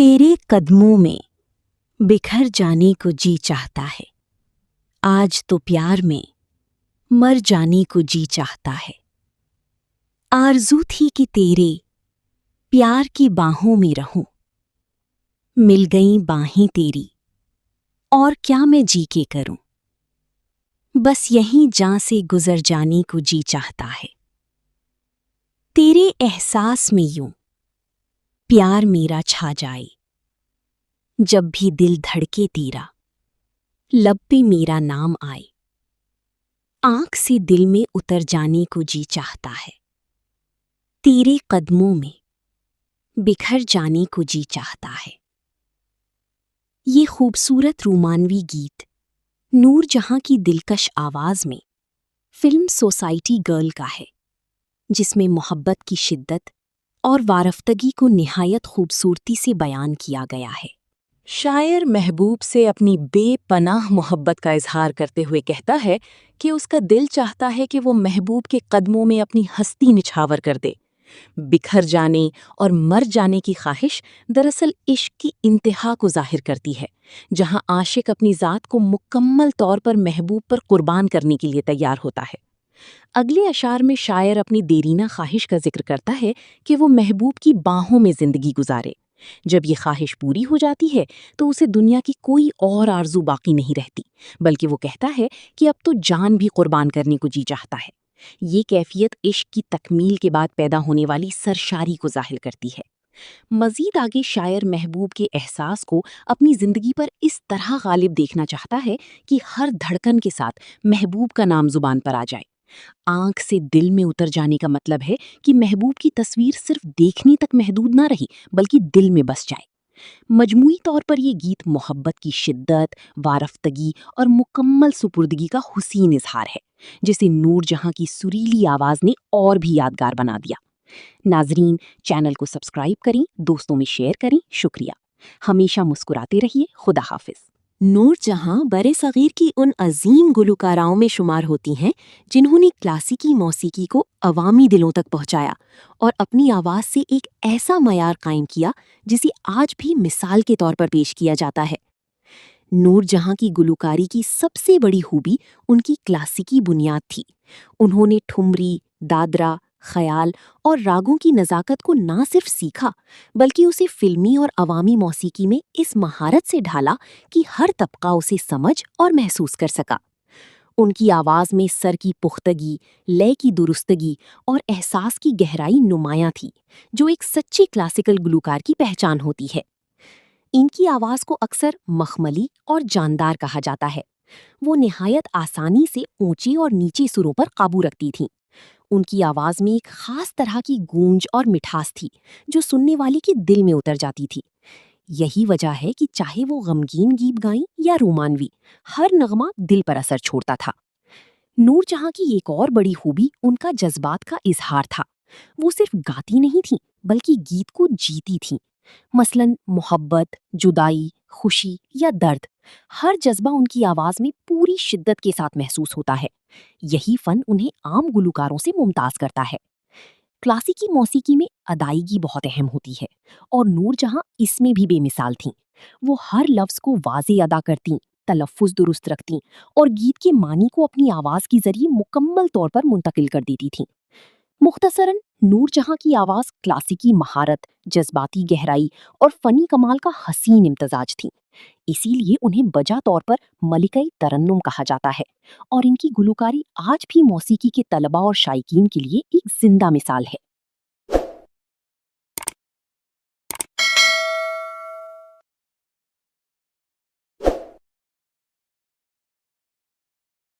तेरे कदमों में बिखर जाने को जी चाहता है, आज तो प्यार में मर जाने को जी चाहता है। आरज़ू थी कि तेरे प्यार की बाहों में रहूं, मिल गईं बाहें तेरी, और क्या मैं जी के करूं। बस यहीं जान से गुजर जाने को जी चाहता है। तेरे एहसास में यूं प्यार मेरा छा जाए, जब भी दिल धड़के तेरा, लब पे मेरा नाम आए। आंख से दिल में उतर जाने को जी चाहता है। तेरे कदमों में बिखर जाने को जी चाहता है। ये खूबसूरत रोमानवी गीत नूर जहां की दिलकश आवाज में फिल्म सोसाइटी गर्ल का है, जिसमें मोहब्बत की शिद्दत और वारफ्तगी को निहायत खूबसूरती से बयान किया गया है। शायर महबूब से अपनी बेपनाह मोहब्बत का इजहार करते हुए कहता है कि उसका दिल चाहता है कि वो महबूब के कदमों में अपनी हस्ती निछावर कर दे। बिखर जाने और मर जाने की ख्वाहिश दरअसल इश्क की इंतहा को जाहिर करती है, जहां आशिक अपनी ज़ात को मुकम्मल तौर पर महबूब पर कुर्बान करने के लिए तैयार होता है। अगले अशार में शायर अपनी देरीना ख्वाहिश का जिक्र करता है कि वो महबूब की बाहों में जिंदगी गुजारे। जब ये ख्वाहिश पूरी हो जाती है तो उसे दुनिया की कोई और आरजू बाकी नहीं रहती, बल्कि वो कहता है कि अब तो जान भी कुर्बान करने को जी चाहता है। ये कैफियत इश्क की तकमील के बाद पैदा होने वाली सरशारी को जाहिर करती है। मजीद आगे शायर महबूब के एहसास को अपनी जिंदगी पर इस तरह गालिब देखना चाहता है कि हर धड़कन के साथ महबूब का नाम जुबान पर आ जाए। आंख से दिल में उतर जाने का मतलब है कि महबूब की तस्वीर सिर्फ देखने तक महदूद ना रही, बल्कि दिल में बस जाए। मजमूई तौर पर ये गीत मोहब्बत की शिद्दत, वारफ्तगी और मुकम्मल सुपुर्दगी का हुसीन इजहार है, जिसे नूर जहां की सुरीली आवाज ने और भी यादगार बना दिया। नाजरीन, चैनल को सब्सक्राइब करें, दोस्तों में शेयर करें। शुक्रिया। हमेशा मुस्कुराते रहिए। खुदा हाफिज। नूर जहां बरे सगीर की उन अजीम गुलकाराओं में शुमार होती हैं जिन्होंने क्लासिकी मौसीकी को अवामी दिलों तक पहुंचाया और अपनी आवाज़ से एक ऐसा मयार कायम किया जिसे आज भी मिसाल के तौर पर पेश किया जाता है। नूर जहां की गुलकारी की सबसे बड़ी खूबी उनकी क्लासिकी बुनियाद थी। उन्होंने ठुमरी, दादरा, ख्याल और रागों की नज़ाकत को ना सिर्फ सीखा, बल्कि उसे फिल्मी और अवामी मौसीकी में इस महारत से ढाला कि हर तबका उसे समझ और महसूस कर सका। उनकी आवाज़ में सर की पुख्तगी, लय की दुरुस्तगी और एहसास की गहराई नुमायां थी, जो एक सच्चे क्लासिकल गुलकार की पहचान होती है। इनकी आवाज़ को अक्सर मखमली और जानदार कहा जाता है। वो निहायत आसानी से ऊंचे और नीचे सुरों पर काबू रखती थीं। उनकी आवाज़ में एक खास तरह की गूंज और मिठास थी, जो सुनने वाले के दिल में उतर जाती थी। यही वजह है कि चाहे वो गमगीन गीत गाएं या रोमानवी, हर नगमा दिल पर असर छोड़ता था। नूर जहां की एक और बड़ी खूबी उनका जज्बात का इजहार था। वो सिर्फ गाती नहीं थीं, बल्कि गीत को जीती थीं। मसलन मोहब्बत, जुदाई, खुशी या दर्द, हर जज्बा उनकी आवाज में पूरी शिद्दत के साथ महसूस होता है। यही फन उन्हें आम गुलकारों से मुमताज करता है। क्लासिकी मौसीकी में अदायगी बहुत अहम होती है, और नूर जहां इसमें भी बेमिसाल थीं। वो हर लफ्ज को वाज़े अदा करतीं, तलफ़्फ़ुज़ दुरुस्त रखतीं और गीत के मानी को अपनी आवाज के जरिए मुकम्मल तौर पर मुंतकिल कर देती थीं। मुख्तसरन, नूर जहां की आवाज़ क्लासिकी महारत, जज्बाती गहराई और फ़नी कमाल का हसीन इम्तजाज थी। इसीलिए उन्हें बजा तौर पर मलिकाई तरन्नुम कहा जाता है, और इनकी गुलकारी आज भी मौसीकी के तलबा और शायकीन के लिए एक जिंदा मिसाल है।